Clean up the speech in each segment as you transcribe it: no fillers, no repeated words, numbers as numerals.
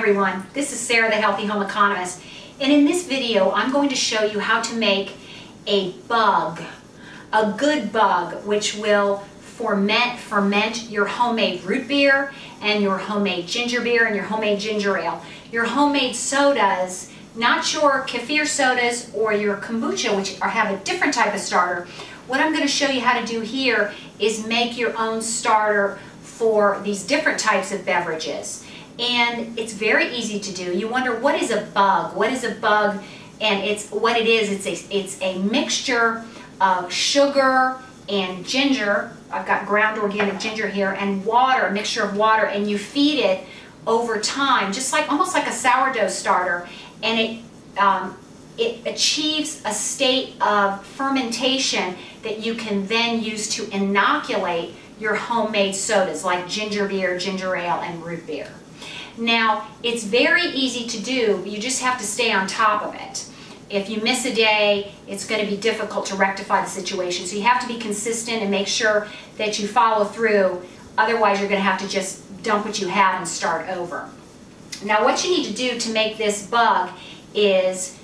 everyone, this is Sarah, the Healthy Home Economist, and in this video I'm going to show you how to make a bug, a good bug, which will ferment your homemade root beer and your homemade ginger beer and your homemade ginger ale, your homemade sodas, not your kefir sodas or your kombucha, which have a different type of starter. What I'm going to show you how to do here is make your own starter for these different types of beverages. And it's very easy to do. You wonder, what is a bug? What is a bug? And it's a mixture of sugar and ginger. I've got ground organic ginger here, and water, a mixture of water, and you feed it over time, just like almost like a sourdough starter, and it achieves a state of fermentation that you can then use to inoculate your homemade sodas like ginger beer, ginger ale, and root beer. Now, it's very easy to do. You just have to stay on top of it. If you miss a day, it's going to be difficult to rectify the situation. So you have to be consistent and make sure that you follow through. Otherwise, you're going to have to just dump what you have and start over. Now, what you need to do to make this bug is,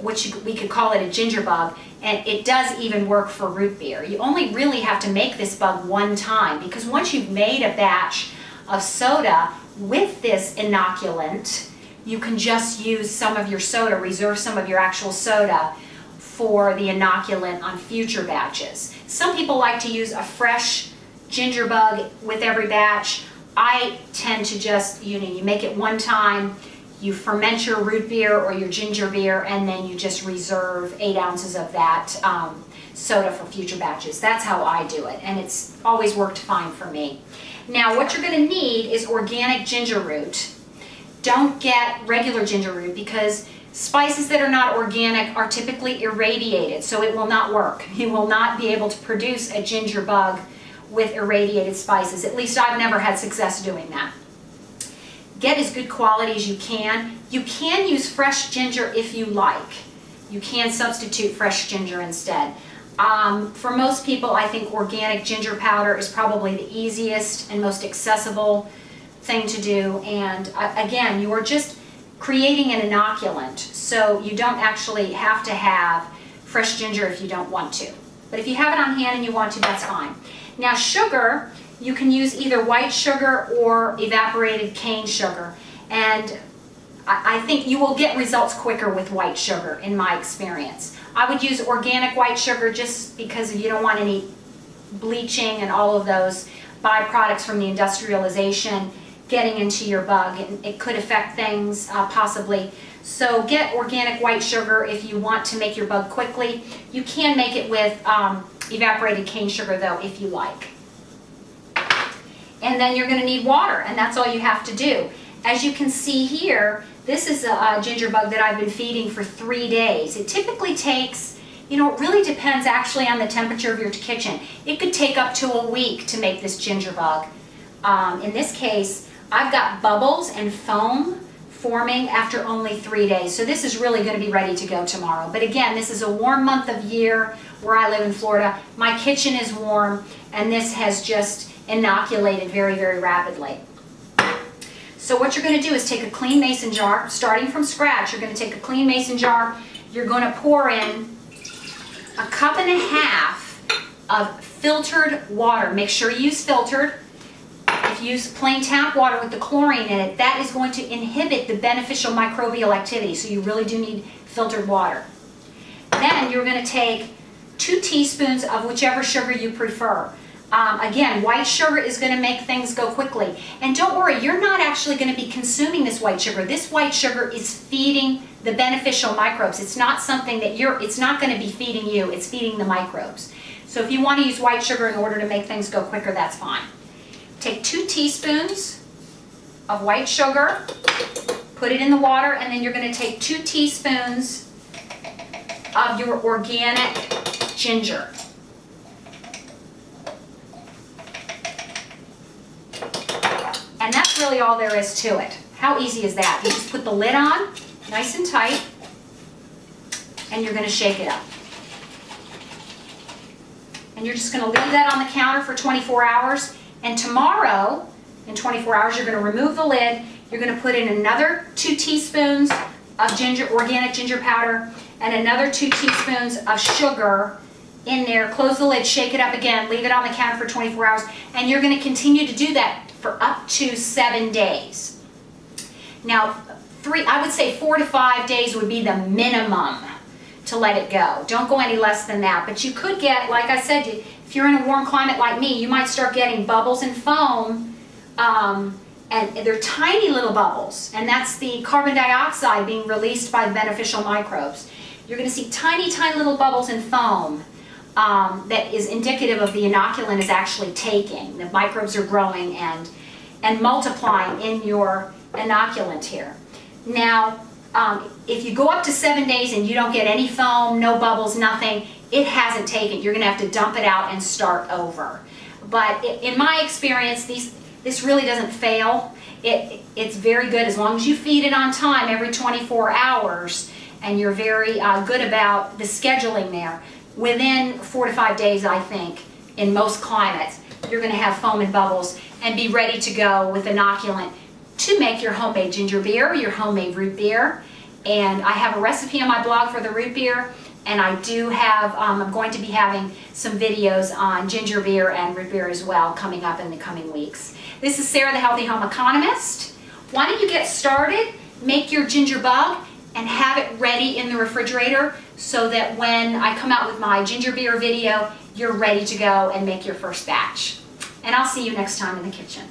we could call it a ginger bug, and it does even work for root beer. You only really have to make this bug one time, because once you've made a batch of soda with this inoculant, you can just use some of your soda, reserve some of your actual soda for the inoculant on future batches. Some people like to use a fresh ginger bug with every batch. I tend to just, you make it one time, you ferment your root beer or your ginger beer, and then you just reserve 8 ounces of that soda for future batches. That's how I do it, and it's always worked fine for me. Now, what you're going to need is organic ginger root. Don't get regular ginger root, because spices that are not organic are typically irradiated, so it will not work. You will not be able to produce a ginger bug with irradiated spices. At least I've never had success doing that. Get as good quality as you can. You can use fresh ginger if you like. You can substitute fresh ginger instead. For most people, I think organic ginger powder is probably the easiest and most accessible thing to do. And again, you are just creating an inoculant, so you don't actually have to have fresh ginger if you don't want to. But if you have it on hand and you want to, that's fine. Now, sugar, you can use either white sugar or evaporated cane sugar. And I think you will get results quicker with white sugar, in my experience. I would use organic white sugar just because you don't want any bleaching and all of those byproducts from the industrialization getting into your bug, and it could affect things possibly. So get organic white sugar if you want to make your bug quickly. You can make it with evaporated cane sugar though, if you like. And then you're going to need water, and that's all you have to do. As you can see here, this is a ginger bug that I've been feeding for 3 days. It typically takes, it really depends actually on the temperature of your kitchen. It could take up to a week to make this ginger bug. In this case, I've got bubbles and foam forming after only 3 days. So this is really going to be ready to go tomorrow. But again, this is a warm month of year where I live in Florida. My kitchen is warm, and this has just inoculated very, very rapidly. So what you're going to do is take a clean mason jar, starting from scratch. You're going to take a clean mason jar. You're going to pour in 1.5 cups of filtered water. Make sure you use filtered. If you use plain tap water with the chlorine in it, that is going to inhibit the beneficial microbial activity, so you really do need filtered water. Then you're going to take 2 teaspoons of whichever sugar you prefer. Again, white sugar is going to make things go quickly. And don't worry, you're not actually going to be consuming this white sugar. This white sugar is feeding the beneficial microbes. It's not something that it's not going to be feeding you, it's feeding the microbes. So if you want to use white sugar in order to make things go quicker, that's fine. Take 2 teaspoons of white sugar, put it in the water, and then you're going to take 2 teaspoons of your organic ginger. And that's really all there is to it. How easy is that? You just put the lid on, nice and tight, and you're going to shake it up. And you're just going to leave that on the counter for 24 hours. And tomorrow, in 24 hours, you're going to remove the lid. You're going to put in another 2 teaspoons of organic ginger powder, and another 2 teaspoons of sugar in there. Close the lid, shake it up again, leave it on the counter for 24 hours, and you're going to continue to do that for up to 7 days. Now, I would say 4 to 5 days would be the minimum to let it go. Don't go any less than that, but you could get, like I said, if you're in a warm climate like me, you might start getting bubbles and foam, and they're tiny little bubbles, and that's the carbon dioxide being released by the beneficial microbes. You're going to see tiny, tiny little bubbles and foam that is indicative of the inoculant is actually taking. The microbes are growing and multiplying in your inoculant here. Now, if you go up to 7 days and you don't get any foam, no bubbles, nothing, it hasn't taken. You're going to have to dump it out and start over. But in my experience, this really doesn't fail. It's very good as long as you feed it on time every 24 hours and you're very good about the scheduling there. Within 4 to 5 days, I think, in most climates, you're going to have foam and bubbles and be ready to go with inoculant to make your homemade ginger beer, your homemade root beer. And I have a recipe on my blog for the root beer, and I do have, I'm going to be having some videos on ginger beer and root beer as well coming up in the coming weeks. This is Sarah, the Healthy Home Economist. Why don't you get started, make your ginger bug, and have it ready in the refrigerator so that when I come out with my ginger beer video, you're ready to go and make your first batch. And I'll see you next time in the kitchen.